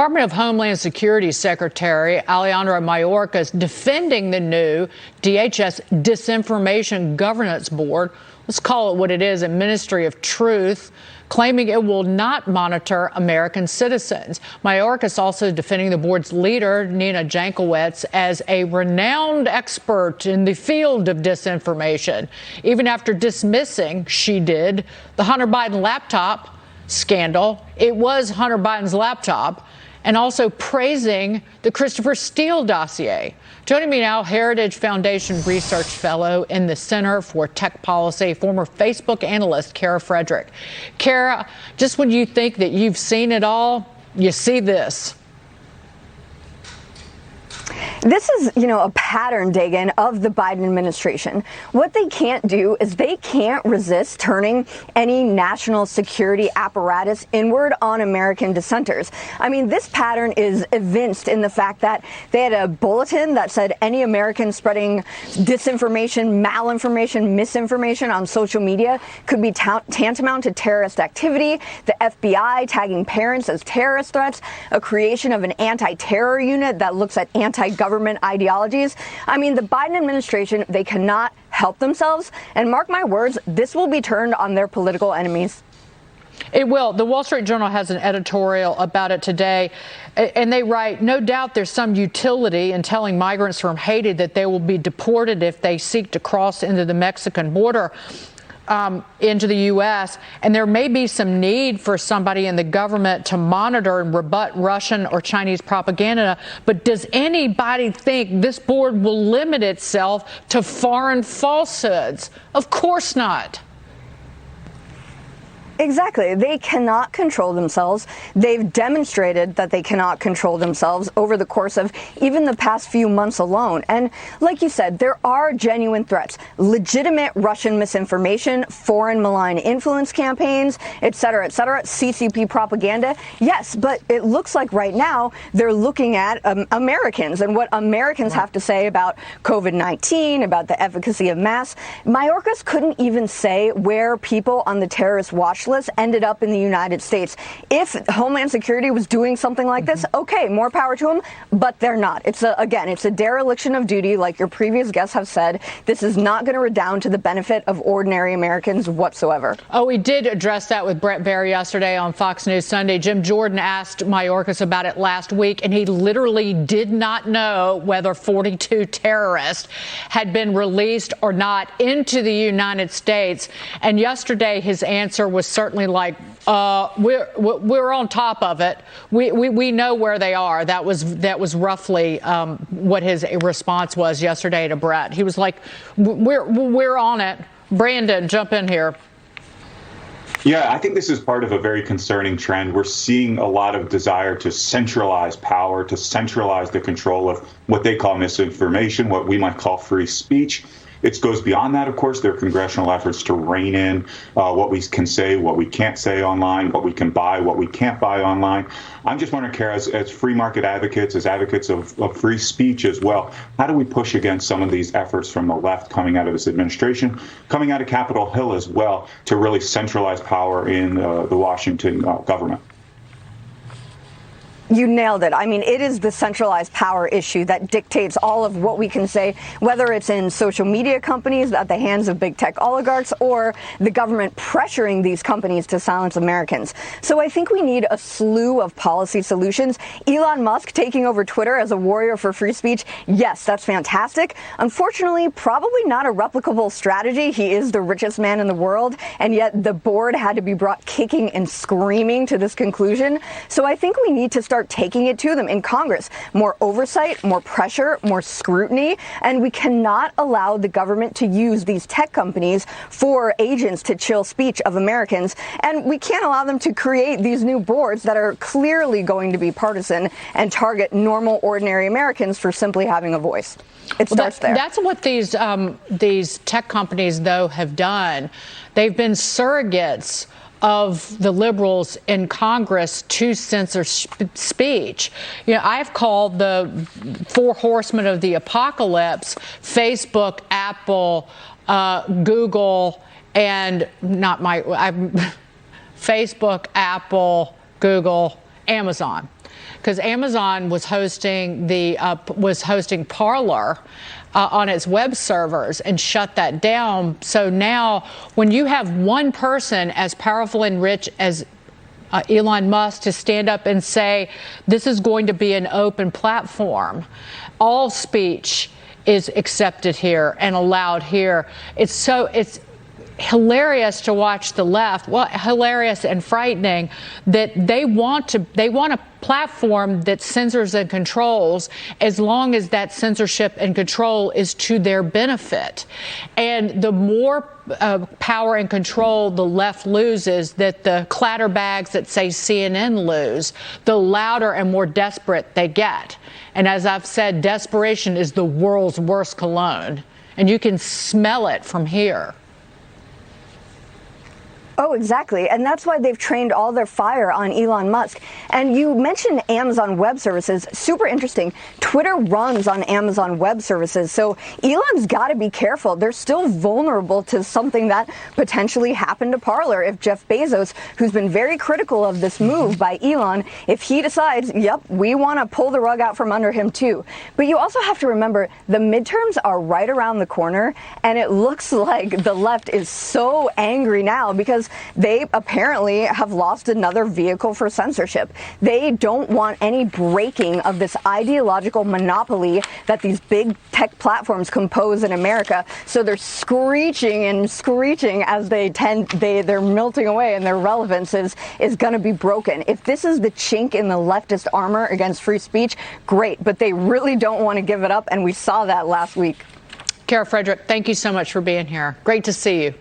Department of Homeland Security Secretary Alejandro Mayorkas defending the new DHS Disinformation Governance Board. Let's call it what it is, a ministry of truth, claiming it will not monitor American citizens. Mayorkas also defending the board's leader, Nina Jankowicz, as a renowned expert in the field of disinformation, even after dismissing, she did, the Hunter Biden laptop scandal. It was Hunter Biden's laptop. And also praising the Christopher Steele dossier. Joining me now, Heritage Foundation Research Fellow in the Center for Tech Policy, former Facebook analyst, Kara Frederick. Kara, just when you think that you've seen it all, you see this. This is, a pattern, Dagan, of the Biden administration. What they can't do is they can't resist turning any national security apparatus inward on American dissenters. I mean, this pattern is evinced in the fact that they had a bulletin that said any American spreading disinformation, malinformation, misinformation on social media could be tantamount to terrorist activity, the FBI tagging parents as terrorist threats, a creation of an anti-terror unit that looks at anti-government ideologies. I mean, the Biden administration, they cannot help themselves. And mark my words, this will be turned on their political enemies. It will. The Wall Street Journal has an editorial about it today, and they write, no doubt there's some utility in telling migrants from Haiti that they will be deported if they seek to cross into the Mexican border. Into the U.S., and there may be some need for somebody in the government to monitor and rebut Russian or Chinese propaganda. But does anybody think this board will limit itself to foreign falsehoods? Of course not. Exactly. They cannot control themselves. They've demonstrated that they cannot control themselves over the course of even the past few months alone. And like you said, there are genuine threats, legitimate Russian misinformation, foreign malign influence campaigns, et cetera, CCP propaganda. Yes, but it looks like right now they're looking at Americans and what Americans have to say about COVID-19, about the efficacy of masks. Mayorkas couldn't even say where people on the terrorist watch list ended up in the United States. If Homeland Security was doing something like this, okay, more power to them, but they're not. It's a dereliction of duty, like your previous guests have said. This is not going to redound to the benefit of ordinary Americans whatsoever. Oh, we did address that with Brett Baer yesterday on Fox News Sunday. Jim Jordan asked Mayorkas about it last week, and he literally did not know whether 42 terrorists had been released or not into the United States. And yesterday, his answer was certainly like, we're on top of it. We know where they are. That was roughly what his response was yesterday to Brett. He was like, we're on it. Brandon, jump in here. Yeah, I think this is part of a very concerning trend. We're seeing a lot of desire to centralize power, to centralize the control of what they call misinformation, what we might call free speech. It goes beyond that, of course. There are congressional efforts to rein in what we can say, what we can't say online, what we can buy, what we can't buy online. I'm just wondering, Kara, as free market advocates, as advocates of free speech as well, how do we push against some of these efforts from the left coming out of this administration, coming out of Capitol Hill as well, to really centralize power in the Washington government? You nailed it. I mean, it is the centralized power issue that dictates all of what we can say, whether it's in social media companies at the hands of big tech oligarchs or the government pressuring these companies to silence Americans. So I think we need a slew of policy solutions. Elon Musk taking over Twitter as a warrior for free speech. Yes, that's fantastic. Unfortunately, probably not a replicable strategy. He is the richest man in the world, and yet the board had to be brought kicking and screaming to this conclusion. So I think we need to start taking it to them in Congress. More oversight, more pressure, more scrutiny, and we cannot allow the government to use these tech companies for agents to chill speech of Americans, and we can't allow them to create these new boards that are clearly going to be partisan and target normal, ordinary Americans for simply having a voice. It starts there. That's what these tech companies, though, have done. They've been surrogates of the liberals in Congress to censor speech. I've called the four horsemen of the apocalypse: Facebook, Apple, Google, and Facebook, Apple, Google, Amazon. because Amazon was hosting Parler on its web servers and shut that down. So now, when you have one person as powerful and rich as Elon Musk to stand up and say this is going to be an open platform, all speech is accepted here and allowed here. It's hilarious to watch the left, well, hilarious and frightening, that they want a platform that censors and controls as long as that censorship and control is to their benefit. And the more power and control the left loses, that the clatterbags that say CNN lose, the louder and more desperate they get. And as I've said, desperation is the world's worst cologne, and you can smell it from here. Oh, exactly. And that's why they've trained all their fire on Elon Musk. And you mentioned Amazon Web Services. Super interesting. Twitter runs on Amazon Web Services. So Elon's got to be careful. They're still vulnerable to something that potentially happened to Parler. If Jeff Bezos, who's been very critical of this move by Elon, if he decides, yep, we want to pull the rug out from under him too. But you also have to remember the midterms are right around the corner. And it looks like the left is so angry now because they apparently have lost another vehicle for censorship. They don't want any breaking of this ideological monopoly that these big tech platforms compose in America. So they're screeching and screeching as they're melting away, and their relevance is going to be broken. If this is the chink in the leftist armor against free speech, great. But they really don't want to give it up, and we saw that last week. Kara Frederick, thank you so much for being here. Great to see you.